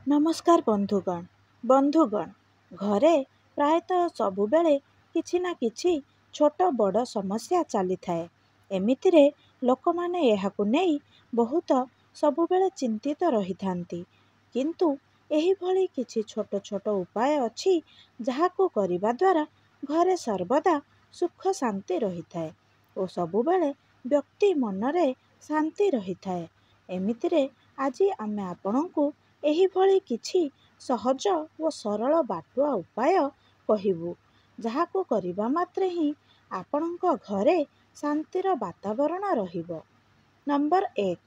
नमस्कार बंधुगण घरे प्रायतः सबुबेले किछि ना किछि छोट बड़ समस्या चली थाए। एमितिरे लोकमाने एहाकु नेई बहुत सबुबेले चिंतित रही थांती। किंतु एही भली किछि छोट छोट उपाय अछि जाहाकु करिबा द्वारा घरे सर्वदा सुख शांति रही थाए ओ सबुबेले व्यक्ति मनरे शांति रही थाए। एमितिरे आजी आमे आपणंकु एही भली किछि सहज ओ सरल बाटुआ उपाय कहिबु जाहाकु करिबा मात्रे ही आपणंक घरे शांतिर वातावरण रहिबो। नंबर 1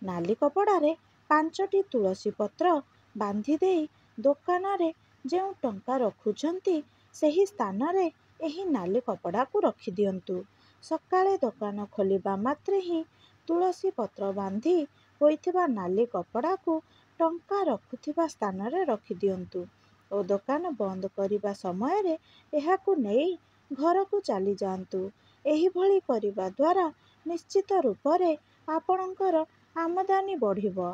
नाली कपड़ारे 5टी तुलसी पत्र बांधी देई दोकानरे जेउ टंका रखुछंती सेही स्थानरे एही नाली कपड़ाकू रखि दियंतु। सकाळे दोकान खोलिबा मात्रे ही तुलसी पत्र बांधी होइथिबा नाली कपड़ाकू टंका रखुथिबा स्थानरे रखि दियंतु ओ दोकान बंद करिबा समयरे एहाकू नेई घरकू चली जांतु। एही भली करिबा द्वारा निश्चित रूपरे आपणंकर आमदानी बढ़िबो।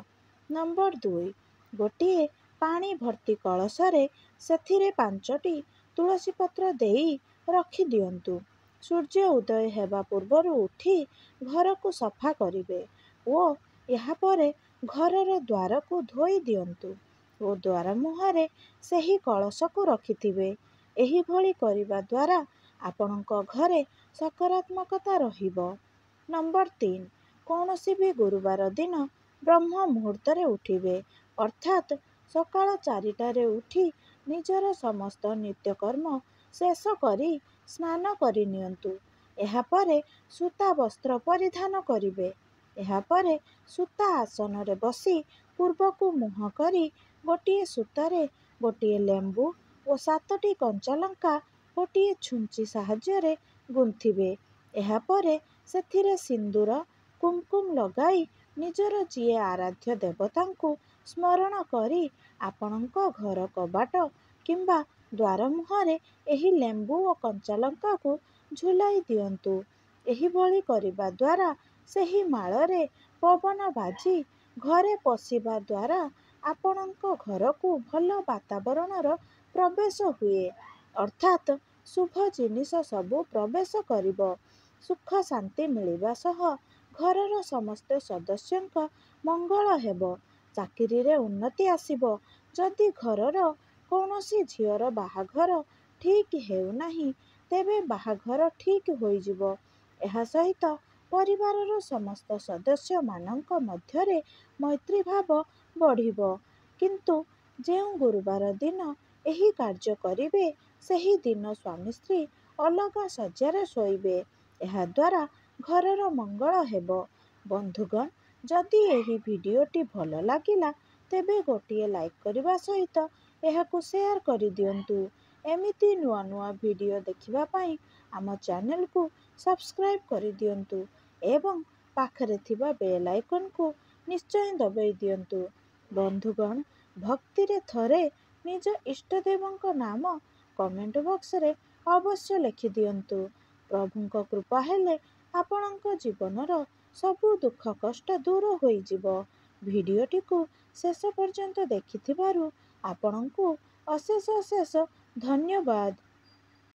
नंबर 2 गोटिए पानी भर्ती कलशरे सेथिरे 5टी तुलसी पत्र देई रखि दियंतु। सूर्य उदय हेबा पूर्वरु उठी घरकू सफा करिबे ओ एहापरे घरर द्वारकू धोई दियंतु ओ द्वार मुहरे सेही कलशकू रखिथिबे। एही भली करिबा द्वारा आपणंक घरे सकारात्मकता रहिबो। नंबर 3 कौनसी भी गुरुवार दिन ब्रह्म मुहूर्तरे उठिबे अर्थात सकाळ 4टारे उठी निजर समस्त नित्यकर्म शेष करी स्नान करि नियंतु। एहापरे सूता वस्त्र परिधान करिबे। एहापरे सूता आसनरे बसी पूर्वकू मुह करी गोटिए सूतारे गोटिए लेंबू ओ 7टी कंचालंका गोटिए छुंची साहाଯ୍ୟରେ गुंथिबे। एहापरे सेथिरे सिंदूर कुमकुम लगाई निजर जिए आराध्य देवतांकू स्मरण करी आपणंक घर कबाट किंबा द्वार मुहरे एही लेंबू ओ कंचालंकाकू झुलाई दियंतु। एही भली करिबा द्वारा सेही माଳରେ पवन बाजी घरे पशिबा द्वारा आपणंक घरकू भल वातावरणर प्रवेश हुए अर्थात शुभ जिनिष सबु प्रवेश करिबो। सुख शांति मिलिबा सह घरर समस्त सदस्यंक मंगल हेबो। चाकिरीरे उन्नति आसिबो। जदि घरर कौनसी झियर बाहाघर ठीक हेउनाही तेबे बाहाघर ठीक होइजिबो। एहा सहित परिवारर समस्त सदस्य मानंक मध्यरे मैत्री भाव बढ़िबो। किंतु जेउ गुरुवार दिन एही कार्य करिबे सेही दिन स्वामी स्त्री अलगा शय्यारे शोइबे। एहा द्वारा घरर मंगल हेबो। बंधुगण जदि एही भिडियोटी भल लागिला तेबे गोटिए लाइक करिबा सहित एहाकू शेयर करि दियंतु। एमिति नुआ नुआ भिडियो देखिबा पाई आम चैनल को सब्सक्राइब करि दियंतु एवं पाखरे थिबा बेल आइकन को निश्चय दबाई दियंतु। बंधुगण भक्तिरे थरे निज इष्टदेवंक नाम कमेंट बॉक्स रे अवश्य लिखि दियंतु। प्रभुंक कृपा हेले आपणंक जीवनर सबु दुख कष्ट दूर होइजिबो। भिडियोटी को शेष पर्यंत देखिथिबारु आपणंकु अशेष अशेष धन्यवाद।